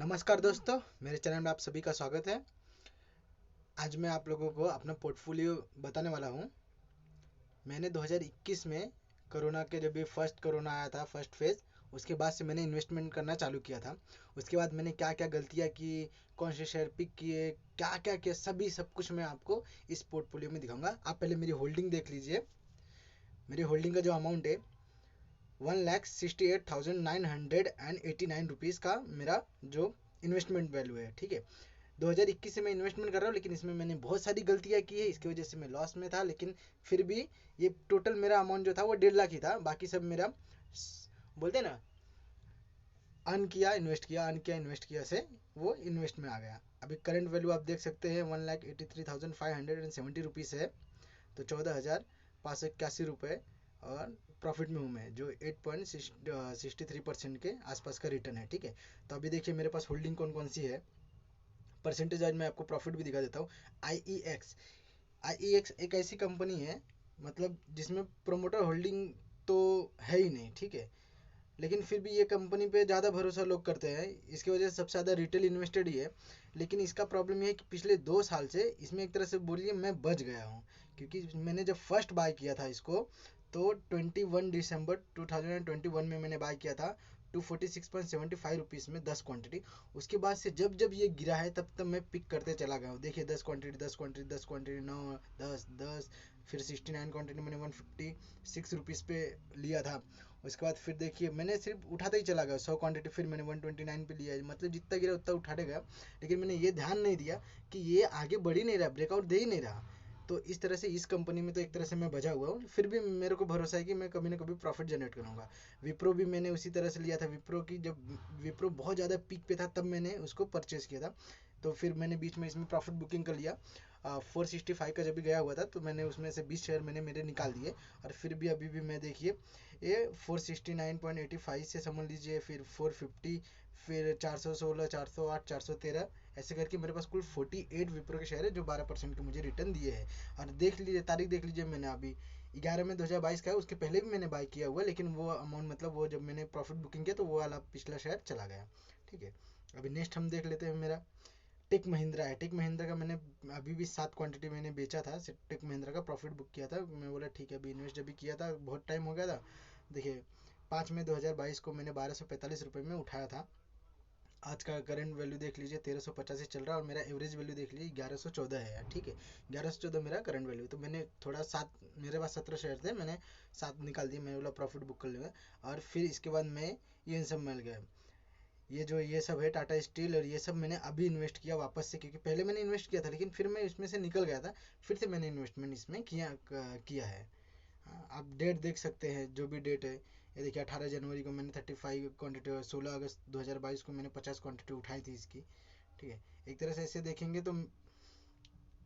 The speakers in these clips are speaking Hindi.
नमस्कार दोस्तों, मेरे चैनल में आप सभी का स्वागत है। आज मैं आप लोगों को अपना पोर्टफोलियो बताने वाला हूँ। मैंने 2021 में कोरोना के जब भी फर्स्ट कोरोना आया था, फर्स्ट फेज़, उसके बाद से मैंने इन्वेस्टमेंट करना चालू किया था। उसके बाद मैंने क्या क्या गलतियाँ की, कौन से शेयर पिक किए, क्या क्या किया, सब कुछ मैं आपको इस पोर्टफोलियो में दिखाऊंगा। आप पहले मेरी होल्डिंग देख लीजिए। मेरी होल्डिंग का जो अमाउंट है 1,68,989 रुपीज़ का मेरा जो इन्वेस्टमेंट वैल्यू है। ठीक है, 2021 से मैं इन्वेस्टमेंट कर रहा हूँ, लेकिन इसमें मैंने बहुत सारी गलतियाँ की है, इसकी वजह से मैं लॉस में था। लेकिन फिर भी ये टोटल मेरा अमाउंट जो था वो 1.5 लाख ही था। बाकी सब मेरा बोलते हैं ना, अर्न किया इन्वेस्ट किया, अर्न किया इन्वेस्ट किया से वो इन्वेस्ट में आ गया। अभी करंट वैल्यू आप देख सकते हैं 1,83,570 रुपीज़ है। तो 14,581 रुपये और प्रॉफिट में हूँ मैं, जो 8.63% के आसपास का रिटर्न है। ठीक है, तो अभी देखिए मेरे पास होल्डिंग कौन कौन सी है। परसेंटेज आज मैं आपको प्रॉफिट भी दिखा देता हूँ। IEX IEX एक ऐसी कंपनी है, मतलब जिसमें प्रोमोटर होल्डिंग तो है ही नहीं। ठीक है, लेकिन फिर भी ये कंपनी पे ज़्यादा भरोसा लोग करते हैं, इसकी वजह से सबसे ज़्यादा रिटेल इन्वेस्टेड ही है। लेकिन इसका प्रॉब्लम ये है कि पिछले 2 साल से इसमें एक तरह से बोलिए मैं बच गया हूँ, क्योंकि मैंने जब फर्स्ट बाय किया था इसको, तो 21 दिसंबर 2021 में मैंने बाय किया था 246.75 रुपीज़ में 10 क्वान्टिटी। उसके बाद से जब जब ये गिरा है तब तब मैं पिक करते चला गया हूँ। देखिए 10 क्वान्टिटी 10 क्वान्टिटी 10 क्वान्टिटी 9 10 10, फिर 69 क्वान्टिटी मैंने 156 रुपीज़ पे लिया था। उसके बाद फिर देखिए मैंने सिर्फ उठाते ही चला गया 100 क्वान्टिटी, फिर मैंने 129 पे लिया, मतलब जितना गिरा उतना उठाते गया। लेकिन मैंने ये ध्यान नहीं दिया कि ये आगे बढ़ ही नहीं रहा, ब्रेकआउट दे ही नहीं रहा। तो इस तरह से इस कंपनी में तो एक तरह से मैं बजा हुआ हूँ। फिर भी मेरे को भरोसा है कि मैं कभी ना कभी प्रॉफिट जनरेट करूँगा। विप्रो भी मैंने उसी तरह से लिया था। विप्रो की जब विप्रो बहुत ज़्यादा पीक पे था तब मैंने उसको परचेज़ किया था। तो फिर मैंने बीच में इसमें प्रॉफिट बुकिंग कर लिया। 465 का जब भी गया हुआ था तो मैंने उसमें से 20 शेयर मैंने मेरे निकाल दिए। और फिर भी अभी भी मैं देखिए ये 469.85 से समझ लीजिए, फिर 450, फिर 416, 408, 413, ऐसे करके मेरे पास कुल 48 विप्रो के शेयर है जो 12% के मुझे रिटर्न दिए हैं। और देख लीजिए तारीख, देख लीजिए मैंने अभी 11 में 2022 का है, उसके पहले भी मैंने बाय किया हुआ है, लेकिन वो अमाउंट मतलब वो जब मैंने प्रॉफिट बुकिंग किया तो वो वाला पिछला शेयर चला गया। ठीक है, अभी नेक्स्ट हम देख लेते हैं। मेरा टेक महिंद्रा है। टेक महिंद्रा का मैंने अभी भी 7 क्वान्टिटी मैंने बेचा था। टेक महिंद्रा का प्रॉफिट बुक किया था। मैं बोला ठीक है, अभी इन्वेस्ट जब भी किया था बहुत टाइम हो गया था। देखिए 5 मई 2022 को मैंने 1245 रुपये में उठाया था। आज का करंट वैल्यू देख लीजिए 1385 चल रहा है, और मेरा एवरेज वैल्यू देख लीजिए 1114 है यार। ठीक है, 1114 मेरा करंट वैल्यू। तो मैंने थोड़ा सात, मेरे पास 17 शेयर थे, मैंने 7 निकाल दिए, मैं बोला प्रॉफिट बुक कर लूँगा। और फिर इसके बाद मैं ये सब मिल गया, ये सब है टाटा स्टील, और ये सब मैंने अभी इन्वेस्ट किया वापस से, क्योंकि पहले मैंने इन्वेस्ट किया था लेकिन फिर मैं इसमें से निकल गया था। फिर से मैंने इन्वेस्टमेंट इसमें किया है। हाँ, आप डेट देख सकते हैं, जो भी डेट है ये देखिए 18 जनवरी को मैंने 35 क्वान्टिटी, और 16 अगस्त 2022 को मैंने 50 क्वान्टिटी उठाई थी इसकी। ठीक है, एक तरह से ऐसे देखेंगे तो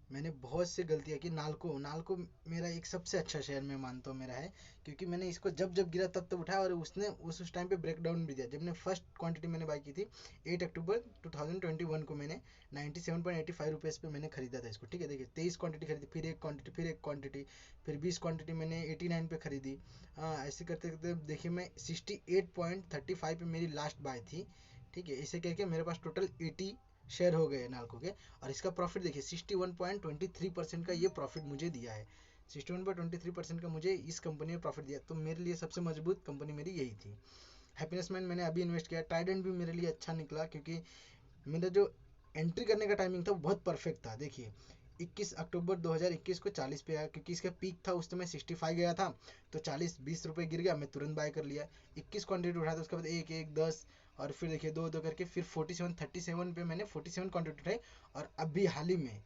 मैंने बहुत सी गलतियाँ की। नाल्को नाल्को मेरा एक सबसे अच्छा शेयर मैं मानता हूँ मेरा है, क्योंकि मैंने इसको जब जब गिरा तब तब उठाया, और उसने उस टाइम पे ब्रेक डाउन भी दिया। जब मैंने फर्स्ट क्वांटिटी मैंने बाई की थी 8 अक्टूबर 2021 को, मैंने 97.85 रुपीज़ पे मैंने खरीदा था इसको। ठीक है, देखिए 23 क्वांटिटी खरीदी, फिर एक क्वांटिटी, फिर एक क्वांटिटी, फिर 20 क्वांटिटी मैंने 89 पे खरीदी। ऐसे करते करते देखिए मैं 68.35 पे मेरी लास्ट बाय थी। ठीक है, इसे करके मेरे पास टोटल 80 शेयर हो गए नाल्को के। और इसका प्रॉफिट देखिए 61.23% का ये प्रॉफिट मुझे दिया है। 61.23% का मुझे इस कंपनी में प्रॉफिट दिया, तो मेरे लिए सबसे मजबूत कंपनी मेरी यही थी। हैप्पीनेस मैन मैंने अभी इन्वेस्ट किया। ट्राइडेंट भी मेरे लिए अच्छा निकला, क्योंकि मेरा जो एंट्री करने का टाइमिंग था वो बहुत परफेक्ट था। देखिए 21 अक्टूबर 2021 को 40 पे आया, क्योंकि इसका पीक था उस समय 65 गया था, तो 40-20 रुपये गिर गया, मैं तुरंत बाय कर लिया। 21 क्वान्टिटी उठाया था, उसके बाद 1-1-10, और फिर देखिए 2-2 करके फिर 47-37 पे मैंने 47 क्वान्टिटी उठाई। और अभी हाल ही में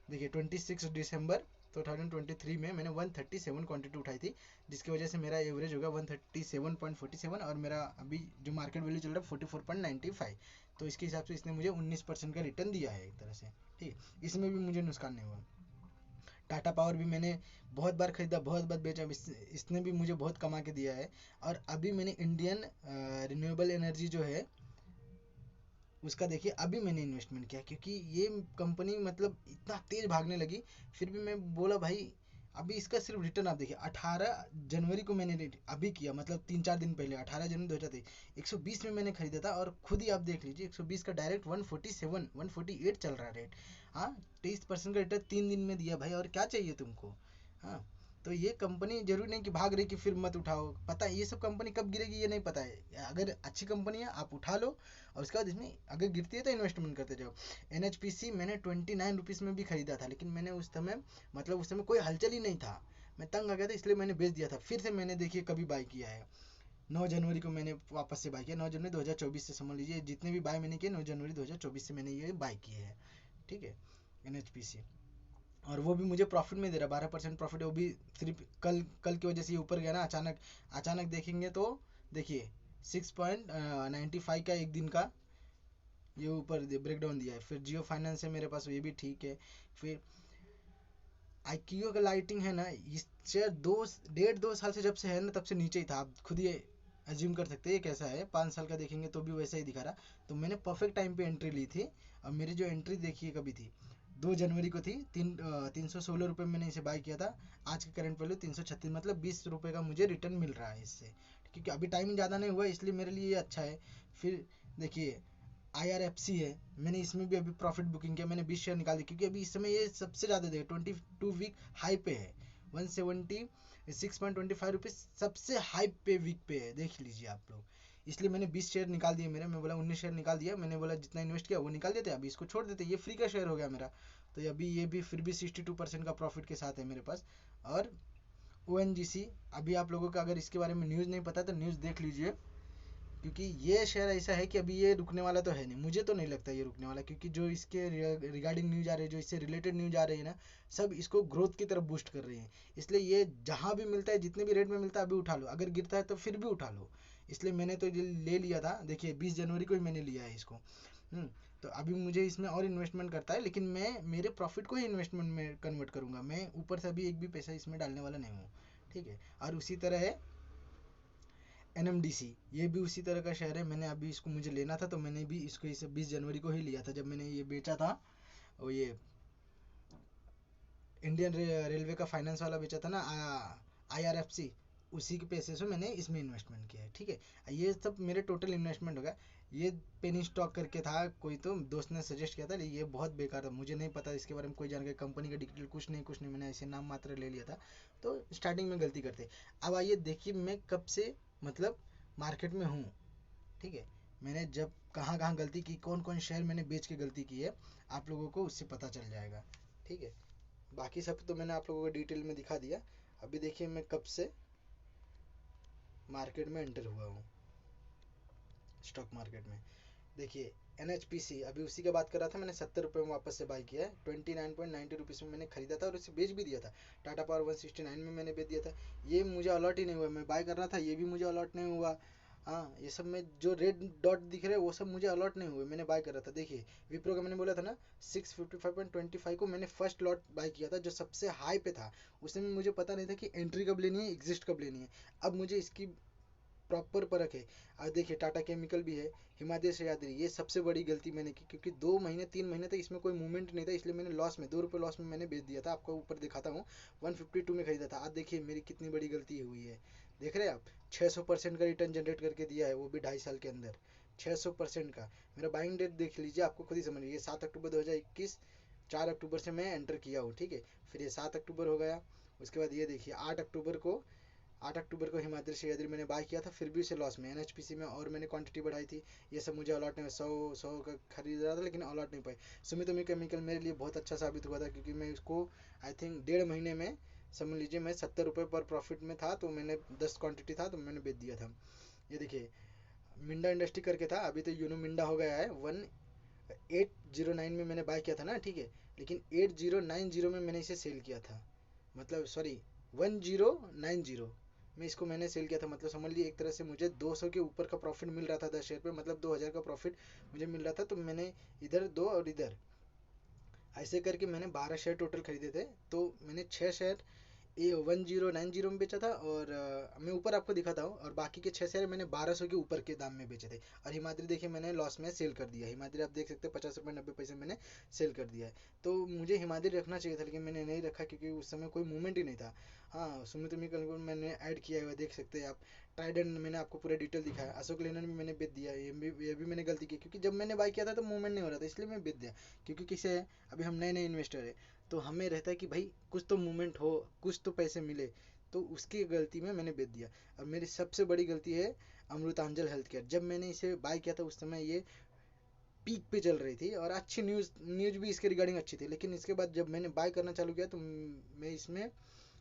देखिए 26 दिसंबर 2023 में मैंने 137 क्वान्टिटी उठाई थी, जिसकी वजह से मेरा एवरेज होगा 137.47, और मेरा अभी जो मार्केट वैल्यू चल रहा है 44.95। तो इसके हिसाब से इसने मुझे 19% का रिटर्न दिया है एक तरह से। ठीक है, इसमें भी मुझे नुकसान नहीं हुआ। टाटा पावर भी मैंने बहुत बार खरीदा, बहुत बार बेचा, इसने भी मुझे बहुत कमा के दिया है। और अभी मैंने इंडियन रिन्यूएबल एनर्जी जो है उसका देखिए अभी मैंने इन्वेस्टमेंट किया, क्योंकि ये कंपनी मतलब इतना तेज भागने लगी। फिर भी मैं बोला भाई अभी इसका सिर्फ रिटर्न आप देखिए, 18 जनवरी को मैंने अभी किया, मतलब 3-4 दिन पहले, 18 जनवरी 2023, 120 में मैंने खरीदा था, और खुद ही आप देख लीजिए 120 का डायरेक्ट 147 148 चल रहा है रेट। हाँ, 23% का रिटर्न 3 दिन में दिया भाई, और क्या चाहिए तुमको। हाँ, तो ये कंपनी जरूरी नहीं कि भाग रही कि फिर मत उठाओ, पता है ये सब कंपनी कब गिरेगी ये नहीं पता है। अगर अच्छी कंपनी है आप उठा लो, और उसके बाद इसमें अगर गिरती है तो इन्वेस्टमेंट करते जाओ। NHPC मैंने 29 रुपीज़ में भी खरीदा था, लेकिन मैंने उस समय, मतलब उस समय कोई हलचल ही नहीं था, मैं तंग आ गया था, इसलिए मैंने बेच दिया था। फिर से मैंने देखिए कभी बाई किया है, 9 जनवरी को मैंने वापस से बाई किया, 9 जनवरी 2024 से, समझ लीजिए जितने भी बाय मैंने किए 9 जनवरी 2024 से मैंने ये बाई किए हैं। ठीक है, NHPC, और वो भी मुझे प्रॉफिट में दे रहा है, 12% प्रॉफिट है, वो भी सिर्फ कल कल की वजह से ये ऊपर गया ना अचानक। अचानक देखेंगे तो देखिए 6.95 का एक दिन का ये ऊपर ब्रेक डाउन दिया है। फिर जियो फाइनेंस है मेरे पास, ये भी ठीक है। फिर आईक्यू का लाइटिंग है ना, इस शेयर 2.5-2 साल से जब से है ना, तब से नीचे ही था, आप खुद ही अज्यूम कर सकते हैं ये कैसा है। 5 साल का देखेंगे तो भी वैसा ही दिखा रहा। तो मैंने परफेक्ट टाइम पे एंट्री ली थी, और मेरी जो एंट्री देखिए कभी थी, 2 जनवरी को थी, 316 रुपये मैंने इसे बाय किया था। आज का करंट वैल्यू 336, मतलब 20 रुपये का मुझे रिटर्न मिल रहा है इससे, क्योंकि अभी टाइम ज़्यादा नहीं हुआ, इसलिए मेरे लिए ये अच्छा है। फिर देखिए IRFC है, मैंने इसमें भी अभी प्रॉफिट बुकिंग किया, मैंने 20 शेयर निकाल दी, क्योंकि अभी इस समय ये सबसे ज़्यादा दे 22 वीक हाई पे है, 176.25 रुपीज़ सबसे हाई पे वीक पे है, देख लीजिए आप लोग। इसलिए मैंने 20 शेयर निकाल दिए मेरे, मैं बोला 19 शेयर निकाल दिया, मैंने बोला जितना इन्वेस्ट किया वो निकाल देते, अभी इसको छोड़ देते, ये फ्री का शेयर हो गया मेरा। तो अभी ये भी फिर भी 62% का प्रॉफिट के साथ है मेरे पास। और ONGC, अभी आप लोगों का अगर इसके बारे में न्यूज़ नहीं पता तो न्यूज़ देख लीजिए, क्योंकि ये शेयर ऐसा है कि अभी ये रुकने वाला तो है नहीं, मुझे तो नहीं लगता ये रुकने वाला, क्योंकि जो इसके रिगार्डिंग न्यूज आ रही है, जो इससे रिलेटेड न्यूज आ रही है ना, सब इसको ग्रोथ की तरफ बूस्ट कर रही है। इसलिए ये जहाँ भी मिलता है, जितने भी रेट में मिलता है अभी उठा लो, अगर गिरता है तो फिर भी उठा लो। इसलिए मैंने तो ये ले लिया था, देखिए 20 जनवरी को ही मैंने लिया है इसको। तो अभी मुझे इसमें और इन्वेस्टमेंट करता है, लेकिन मैं मेरे प्रॉफिट को ही इन्वेस्टमेंट में कन्वर्ट करूँगा, मैं ऊपर से अभी एक भी पैसा इसमें डालने वाला नहीं हूँ। ठीक है, और उसी तरह है NMDC, ये भी उसी तरह का शेयर है। मैंने अभी इसको, मुझे लेना था तो मैंने भी इसको इसे 20 जनवरी को ही लिया था, जब मैंने ये बेचा था, और ये इंडियन रेलवे का फाइनेंस वाला बेचा था ना, IRFC, उसी के पैसे से मैंने इसमें इन्वेस्टमेंट किया है। ठीक है, ये सब मेरे टोटल इन्वेस्टमेंट हो गया। ये पेनी स्टॉक करके था, कोई तो दोस्त ने सजेस्ट किया था, लेकिन ये बहुत बेकार था, मुझे नहीं पता इसके बारे में कोई जानकारी, कंपनी का डिटेल कुछ नहीं, मैंने ऐसे नाम मात्र ले लिया था। तो स्टार्टिंग में गलती करते। अब आइए देखिए मैं कब से, मतलब मार्केट में हूँ। ठीक है, मैंने जब कहाँ कहाँ गलती की, कौन कौन शेयर मैंने बेच के गलती की है, आप लोगों को उससे पता चल जाएगा। ठीक है, बाकी सब तो मैंने आप लोगों को डिटेल में दिखा दिया। अभी देखिए मैं कब से मार्केट में एंटर हुआ हूँ, स्टॉक मार्केट में। देखिए NHPC, अभी उसी का बात कर रहा था, मैंने 70 रुपये में वापस से बाई किया है, 29.90 रुपीज़ में मैंने खरीदा था और उसे बेच भी दिया था। टाटा पावर 169 में मैंने बेच दिया था, ये मुझे अलॉट ही नहीं हुआ, मैं बाई कर रहा था, ये भी मुझे अलॉट नहीं हुआ। हाँ, ये सब में जो रेड डॉट दिख रहे हैं वो सब मुझे अलॉट नहीं हुए, मैंने बाय कर रहा था। देखिए विप्रो का मैंने बोला था ना, 655.25 को मैंने फर्स्ट लॉट बाय किया था, जो सबसे हाई पे था। उसमें मुझे पता नहीं था कि एंट्री कब लेनी है, एग्जिस्ट कब लेनी है। अब मुझे इसकी प्रॉपर परख है। और देखिए टाटा केमिकल भी है, हिमालय सह्याद्री, ये सबसे बड़ी गलती मैंने की, क्योंकि 2 महीने 3 महीने तक इसमें कोई मूवमेंट नहीं था, इसलिए मैंने लॉस में, 2 रुपये लॉस में मैंने बेच दिया था। आपको ऊपर दिखाता हूँ, 152 में खरीदा था। आज देखिए मेरी कितनी बड़ी गलती हुई है, देख रहे हैं आप, 600% का रिटर्न जनरेट करके दिया है, वो भी 2.5 साल के अंदर, 600% का। मेरा बाइंग डेट देख लीजिए, आपको खुद ही समझ लीजिए, 7 अक्टूबर 2021, 4 अक्टूबर से मैं एंटर किया हूँ। ठीक है, फिर ये 7 अक्टूबर हो गया, उसके बाद ये देखिए 8 अक्टूबर को हिमाद्री सह्याद्री मैंने बाय किया था, फिर भी उसे लॉस में। NHPC में और मैंने क्वांटिटी बढ़ाई थी, ये सब मुझे अलॉट नहीं, 100 का खरीद रहा था लेकिन अलॉट नहीं पाई। सुमितोमो केमिकल मेरे लिए बहुत अच्छा साबित हुआ था, क्योंकि मैं इसको आई थिंक 1.5 महीने में, समझ लीजिए मैं 70 रुपये पर प्रॉफिट में था, तो मैंने 10 क्वान्टिटी था तो मैंने बेच दिया था। ये देखिए मिंडा इंडस्ट्री करके था, अभी तो यूनो मिंडा हो गया है। 1809 में मैंने बाय किया था ना, ठीक है, लेकिन 8090 में मैंने इसे सेल किया था, मतलब सॉरी 1090 में इसको मैंने सेल किया था। मतलब समझ लीजिए एक तरह से मुझे 200 के ऊपर का प्रॉफिट मिल रहा था 10 शेयर पे, मतलब 2000 का प्रॉफिट मुझे मिल रहा था। तो मैंने इधर 2 और इधर ऐसे करके मैंने 12 शेयर टोटल खरीदे थे। तो मैंने 6 शेयर ये 1090 में बेचा था, और मैं ऊपर आपको दिखाता हूँ, और बाकी के 6 शेयर मैंने 1200 के ऊपर के दाम में बेचे थे। और हिमाद्री देखिए मैंने लॉस में सेल कर दिया। हिमाद्री आप देख सकते हैं 50 रुपये 90 पैसे मैंने सेल कर दिया है। तो मुझे हिमाद्री रखना चाहिए था, लेकिन मैंने नहीं रखा क्योंकि उस समय कोई मूवमेंट ही नहीं था। हाँ, सुमितोमो को मैंने ऐड किया हुआ देख सकते हैं आप। ट्राइडेंट मैंने आपको पूरा डिटेल दिखाया। अशोक लेलैंड भी मैंने बेच दिया। ये भी मैंने गलती की, क्योंकि जब मैंने बाई किया था तो मूवमेंट नहीं हो रहा था, इसलिए मैं बेच दिया। क्योंकि किसे है, अभी हम नए नए इन्वेस्टर है, तो हमें रहता है कि भाई कुछ तो मूवमेंट हो, कुछ तो पैसे मिले, तो उसकी गलती में मैंने बेच दिया। अब मेरी सबसे बड़ी गलती है अमृतांजल हेल्थ केयर। जब मैंने इसे बाय किया था उस समय ये पीक पे चल रही थी, और अच्छी न्यूज़ न्यूज़ भी इसके रिगार्डिंग अच्छी थी। लेकिन इसके बाद जब मैंने बाय करना चालू किया तो मैं इसमें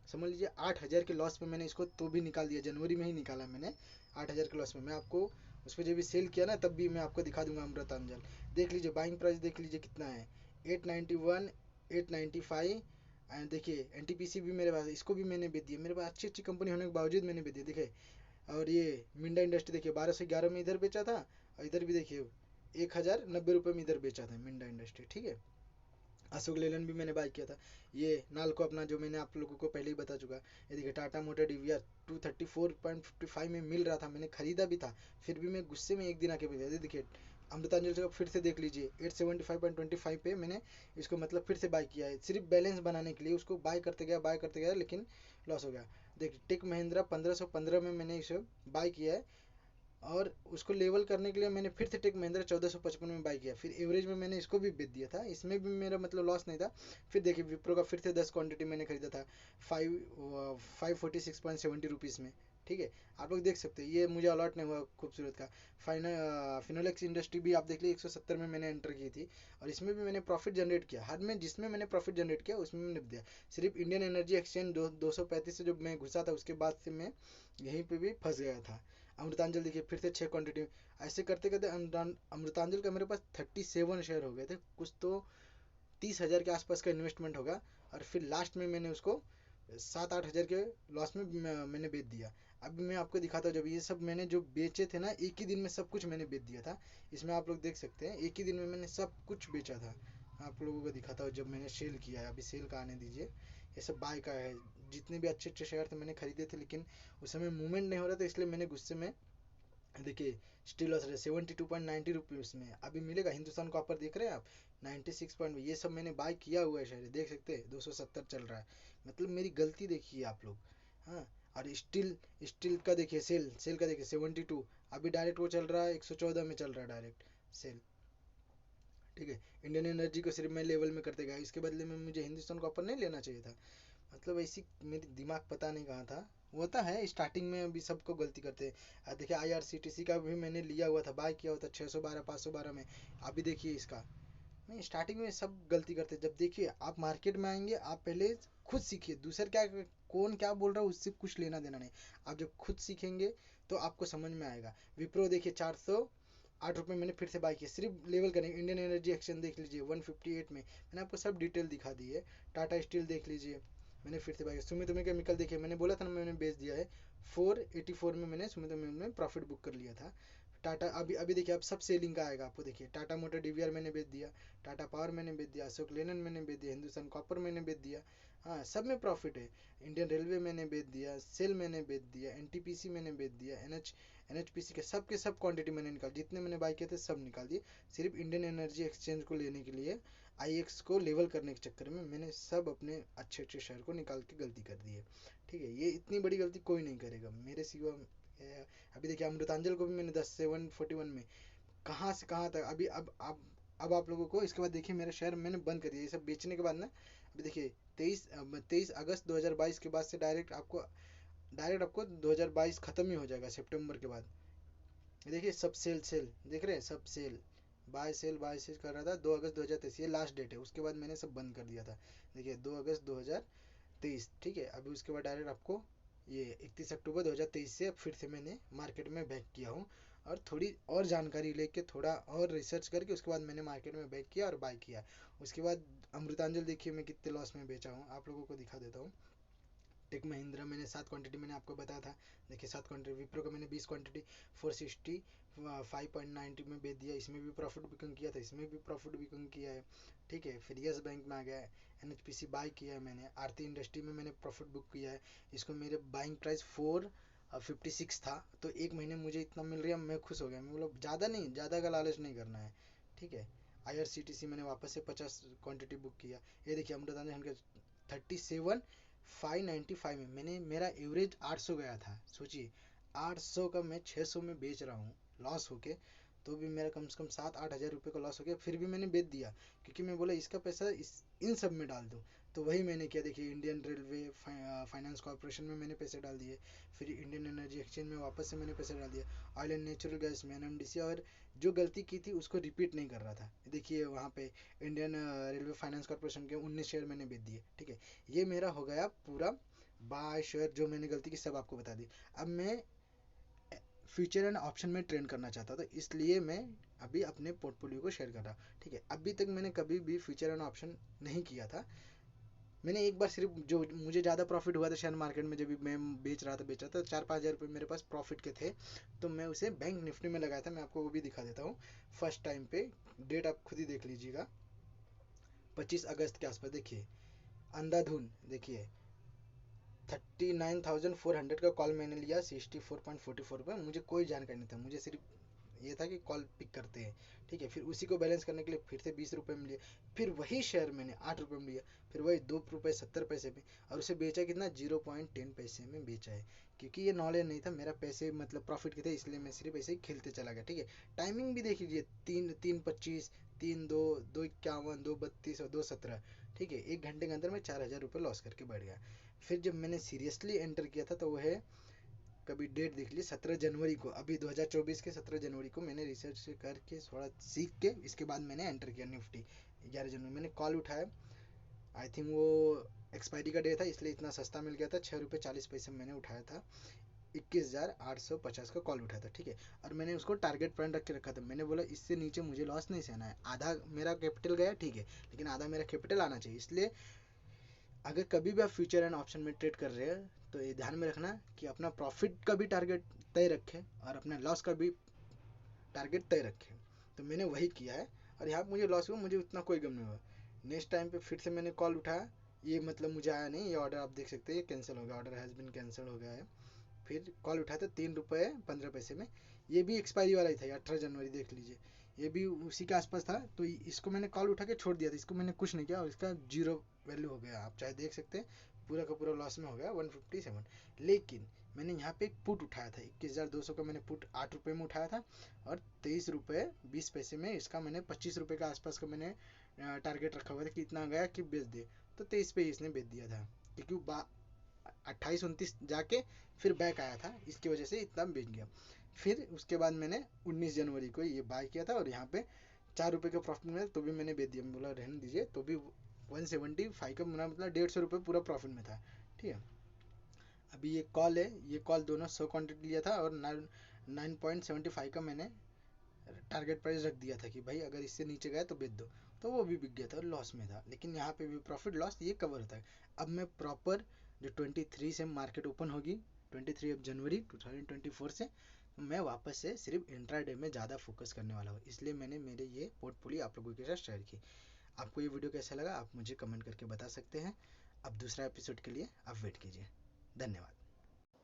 समझ लीजिए 8,000 के लॉस में मैंने इसको तो भी निकाल दिया। जनवरी में ही निकाला मैंने 8,000 के लॉस में। मैं आपको उस पर जब भी सेल किया ना, तब भी मैं आपको दिखा दूंगा अमृतांजल। देख लीजिए बाइंग प्राइस, देख लीजिए कितना है, 891, 895। एंड देखिए एनटीपीसी भी मेरे पास, इसको भी मैंने बेच दिया। मेरे पास अच्छी अच्छी कंपनी होने के बावजूद मैंने बेच दिया। देखिए, और ये मिंडा इंडस्ट्री देखिए 1211 में इधर बेचा था, और इधर भी देखिए 1,090 रुपये में इधर बेचा था मिंडा इंडस्ट्री। ठीक है, अशोक लेलैंड भी मैंने बाय किया था। ये नाल्को अपना जो मैंने आप लोगों को पहले ही बता चुका। ये देखिए टाटा मोटर डीवीआर 234.55 में मिल रहा था, मैंने खरीदा भी था, फिर भी मैं गुस्से में एक दिन आके बेच दिया। देखिए अमृतांजल से फिर से देख लीजिए 875.25 पे मैंने इसको मतलब फिर से बाय किया है, सिर्फ बैलेंस बनाने के लिए। उसको बाय करते गया लेकिन लॉस हो गया। देखिए टेक महिंद्रा 1515 में मैंने इसे बाय किया है, और उसको लेवल करने के लिए मैंने फिर से टेक महिंद्रा 1455 में बाई किया। फिर एवरेज में मैंने इसको भी बेच दिया था, इसमें भी मेरा मतलब लॉस नहीं था। फिर देखिए विप्रो का फिर से 10 क्वांटिटी मैंने खरीदा था 546.70 रुपीज़ में। ठीक है, आप लोग देख सकते हैं, ये मुझे अलॉट नहीं हुआ खूबसूरत का। फिनोलेक्स इंडस्ट्री भी आप देख लीजिए 170 में मैंने एंटर की थी, और इसमें भी मैंने प्रॉफिट जनरेट किया। हर में जिसमें मैंने प्रॉफिट जनरेट किया उसमें मैंने दिया। सिर्फ इंडियन एनर्जी एक्सचेंज 235 से जब मैं घुसा था उसके बाद से मैं यहीं पे भी फंस गया था। अमृतांजल देखिए फिर से 6 क्वांटिटी। ऐसे करते करते अमृतांजल का मेरे पास 37 शेयर हो गए थे। कुछ तो 30,000 के आसपास का इन्वेस्टमेंट होगा, और फिर लास्ट में मैंने उसको 7-8 हज़ार के लॉस में मैंने बेच दिया। अभी मैं आपको दिखाता हूँ, जब ये सब मैंने जो बेचे थे ना, एक ही दिन में सब कुछ मैंने बेच दिया था। इसमें आप लोग देख सकते हैं एक ही दिन में मैंने सब कुछ बेचा था। आप लोगों को दिखाता हूँ जब मैंने सेल किया है। अभी सेल का आने दीजिए, ये सब बाय का है। जितने भी अच्छे अच्छे शेयर थे मैंने खरीदे थे, लेकिन उस समय मूवमेंट नहीं हो रहा था, इसलिए मैंने गुस्से में देखिए स्टील लॉस रहे 72.90 रुपीज़ में। अभी मिलेगा हिंदुस्तान कॉपर देख रहे हैं आप 96 पॉइंट। ये सब मैंने बाय किया हुआ है शेयर, देख सकते हैं 270 चल रहा है। मतलब मेरी गलती देखिए आप लोग। हाँ, और स्टील स्टील का देखिए सेल सेल का देखिए 72। अभी डायरेक्ट वो चल रहा है 114 में चल रहा है डायरेक्ट सेल। ठीक है, इंडियन एनर्जी को सिर्फ मैं लेवल में करते गया, इसके बदले में मुझे हिंदुस्तान कॉपर नहीं लेना चाहिए था। मतलब ऐसी मेरी दिमाग पता नहीं कहाँ था। वो होता है स्टार्टिंग में, अभी सबको गलती करते हैं। देखिए आईआरसीटीसी का भी मैंने लिया हुआ था, बाय किया हुआ था 612 512 में। अभी देखिए इसका, नहीं स्टार्टिंग में सब गलती करते हैं। जब देखिए आप मार्केट में आएंगे, आप पहले खुद सीखिए, दूसर क्या कौन क्या बोल रहा है उससे कुछ लेना देना नहीं। आप जब खुद सीखेंगे तो आपको समझ में आएगा। विप्रो देखिए 408 रुपये मैंने फिर से बाय किया, सिर्फ लेवल करेंगे। इंडियन एनर्जी एक्सचेंज देख लीजिए 158 में, मैंने आपको सब डिटेल दिखा दी है। टाटा स्टील देख लीजिए मैंने फिर से बाय किया। सुमितोमो केमिकल देखिए मैंने बोला था ना मैंने बेच दिया है, 484 में मैंने सुमितोमो में प्रॉफिट बुक कर लिया था। टाटा अभी अभी देखिए अब सब सेलिंग का आएगा आपको। देखिए टाटा मोटर डीवीआर मैंने बेच दिया, टाटा पावर मैंने बेच दिया, अशोक लेलैंड मैंने बेच दिया, हिंदुस्तान कॉपर मैंने बेच दिया। हाँ, सब में प्रॉफिट है। इंडियन रेलवे मैंने बेच दिया, सेल मैंने बेच दिया, एनटीपीसी मैंने बेच दिया, एनएचपीसी के सब क्वांटिटी मैंने निकाल, जितने मैंने बाय किए थे सब निकाल दिए। सिर्फ इंडियन एनर्जी एक्सचेंज को लेने के लिए, आईएक्स को लेवल करने के चक्कर में मैंने सब अपने अच्छे अच्छे शेयर को निकाल के गलती कर दी है। ठीक है, ये इतनी बड़ी गलती कोई नहीं करेगा मेरे सिवा। अभी देखिए अमृतांजल को भी मैंने 741 में कहाँ से कहाँ तक। अभी अब आप लोगों को इसके बाद देखिए मेरे शेयर मैंने बंद कर दिया ये सब बेचने के बाद ना। अभी देखिए 23 अगस्त 2022 के बाद से डायरेक्ट आपको 2022 खत्म ही हो जाएगा सितंबर के बाद। देखिए सब सेल सेल देख रहे हैं, सब सेल बाय सेल कर रहा था 2 अगस्त 2023, ये लास्ट डेट है। उसके बाद मैंने सब बंद कर दिया था। देखिए 2 अगस्त 2023। ठीक है, अभी उसके बाद डायरेक्ट आपको ये 31 अक्टूबर 2023 से फिर से मैंने मार्केट में बैक किया हूँ, और थोड़ी और जानकारी लेके थोड़ा और रिसर्च करके उसके बाद मैंने मार्केट में बैक किया और बाय किया। उसके बाद अमृतांजल देखिए मैं कितने लॉस में बेचा हूँ, आप लोगों को दिखा देता हूँ। टेक महिंद्रा मैंने 7 क्वांटिटी मैंने आपको बताया था, देखिए 7 क्वांटिटी। विप्रो का मैंने 20 क्वांटिटी 460 5.90 में बेच दिया, इसमें भी प्रॉफिट बुकिंग किया था, इसमें भी प्रॉफिट बुकिंग किया है, ठीक है। फिर यस बैंक में आ गया है, NHPC बाई किया है मैंने, आरती इंडस्ट्री में मैंने प्रॉफिट बुक किया है, इसको मेरे बाइंग प्राइस 456 था, तो एक महीने मुझे इतना मिल रहा है, मैं खुश हो गया। मतलब ज़्यादा नहीं, ज़्यादा का लालच नहीं करना है, ठीक है। IRCTC मैंने वापस से 50 क्वांटिटी बुक किया। ये देखिए अमृतांजन के 37,595 में मैंने, मेरा एवरेज 800 गया था, सोचिए 800 का मैं 600 में बेच रहा हूँ लॉस होके, तो भी मेरा कम से कम 7-8 हज़ार रुपये का लॉस हो गया, फिर भी मैंने बेच दिया, क्योंकि मैं बोला इसका पैसा इन सब में डाल दूँ। तो वही मैंने किया, देखिए इंडियन रेलवे फाइनेंस कॉर्पोरेशन में मैंने पैसे डाल दिए, फिर इंडियन एनर्जी एक्सचेंज में वापस से मैंने पैसे डाल दिया, ऑयल एंड नेचुरल गैस में NMDC, और जो गलती की थी उसको रिपीट नहीं कर रहा था। देखिए वहाँ पे इंडियन रेलवे फाइनेंस कॉर्पोरेशन के 19 शेयर मैंने बेच दिए, ठीक है। ये मेरा हो गया पूरा बाय शेयर, जो मैंने गलती की सब आपको बता दी। अब मैं फ्यूचर एंड ऑप्शन में ट्रेड करना चाहता था, इसलिए मैं अभी अपने पोर्टफोलियो को शेयर कर रहा, ठीक है। अभी तक मैंने कभी भी फ्यूचर एंड ऑप्शन नहीं किया था। मैंने एक बार सिर्फ, जो मुझे ज़्यादा प्रॉफिट हुआ था शेयर मार्केट में, जब भी मैं बेच रहा था 4-5 हज़ार रुपये मेरे पास प्रॉफिट के थे, तो मैं उसे बैंक निफ्टी में लगाया था। मैं आपको वो भी दिखा देता हूँ फर्स्ट टाइम पे, डेट आप खुद ही देख लीजिएगा, 25 अगस्त के आसपास। देखिए अंधाधुन, देखिए 39,400 का कॉल मैंने लिया 64.44 पर, मुझे कोई जानकारी नहीं था, मुझे सिर्फ ये था कि कॉल पिक करते हैं, ठीक है। फिर उसी को बैलेंस करने के लिए फिर से 20 रुपये में लिया, फिर वही शेयर मैंने 8 रुपये में लिया, फिर वही 2 रुपये 70 पैसे में, और उसे बेचा कितना 0.10 पैसे में बेचा है, क्योंकि ये नॉलेज नहीं था मेरा, पैसे मतलब प्रॉफिट के थे, इसलिए मैं सिर्फ ऐसे ही खेलते चला गया, ठीक है। टाइमिंग भी देख लीजिए, 3:25, 3:02, 2:51, 2:32 और 2:17, ठीक है। 1 घंटे के अंदर मैं 4,000 रुपये लॉस करके बैठ गया। फिर जब मैंने सीरियसली एंटर किया था, तो वह है, कभी डेट देख लीजिए 17 जनवरी को, अभी 2024 के 17 जनवरी को मैंने रिसर्च करके थोड़ा सीख के इसके बाद मैंने एंटर किया निफ्टी। 11 जनवरी मैंने कॉल उठाया, आई थिंक वो एक्सपायरी का डे था, इसलिए इतना सस्ता मिल गया था, 6 रुपये 40 पैसे मैंने उठाया था, 21,850 का कॉल उठाया था, ठीक है। और मैंने उसको टारगेट पॉइंट रख के रखा था, मैंने बोला इससे नीचे मुझे लॉस नहीं सहना है, आधा मेरा कैपिटल गया ठीक है, लेकिन आधा मेरा कैपिटल आना चाहिए। इसलिए अगर कभी भी आप फ्यूचर एंड ऑप्शन में ट्रेड कर रहे हैं, तो ये ध्यान में रखना कि अपना प्रॉफिट का भी टारगेट तय रखें और अपना लॉस का भी टारगेट तय रखें। तो मैंने वही किया है, और यहाँ पर मुझे लॉस हुआ, मुझे उतना कोई गम नहीं हुआ। नेक्स्ट टाइम पे फिर से मैंने कॉल उठाया, ये मतलब मुझे आया नहीं, ये ऑर्डर आप देख सकते हैं, ये कैंसिल हो गया, ऑर्डर हैज़ बिन कैंसिल हो गया है। फिर कॉल उठाया था 3 रुपये 15 पैसे में, ये भी एक्सपायरी वाला ही था, 18 जनवरी देख लीजिए, ये भी उसी के आसपास था, तो इसको मैंने कॉल उठा के छोड़ दिया था, इसको मैंने कुछ नहीं किया, और इसका जीरो वैल्यू हो गया, आप चाहे देख सकते हैं, पूरा का पूरा लॉस में हो गया 157। लेकिन मैंने यहाँ पे एक पुट उठाया था 21,200 का, मैंने पुट 8 रुपये में उठाया था, और 23 रुपये 20 पैसे में इसका मैंने 25 रुपये के आसपास का मैंने टारगेट रखा हुआ था कि इतना गया कि बेच दे, तो 23 पे इसने बेच दिया था, क्योंकि 28-29 जाके फिर बैक आया था, इसकी वजह से इतना बेच गया। फिर उसके बाद मैंने 19 जनवरी को ये बाय किया था, और यहाँ पे 4 रुपये का प्रॉफिट मिला, तो भी मैंने बेच दिया, मैं बोला रहने दीजिए, तो भी 175 का मिला, मतलब 150 रुपये पूरा प्रॉफिट में था, ठीक है। अभी ये कॉल है, ये कॉल दोनों 100 क्वान्टिटी लिया था, और 9.75 का मैंने टारगेट प्राइस रख दिया था कि भाई अगर इससे नीचे गया तो बेच दो, तो वो भी बिक गया था, लॉस में था, लेकिन यहाँ पे भी प्रॉफिट लॉस ये कवर होता है। अब मैं प्रॉपर जो 23 से मार्केट ओपन होगी, 23 जनवरी 2024 से, मैं वापस से सिर्फ इंट्राडे में ज़्यादा फोकस करने वाला हूँ, इसलिए मैंने मेरे ये पोर्टफोलियो आप लोगों के साथ शेयर की। आपको ये वीडियो कैसा लगा आप मुझे कमेंट करके बता सकते हैं। अब दूसरा एपिसोड के लिए आप वेट कीजिए। धन्यवाद।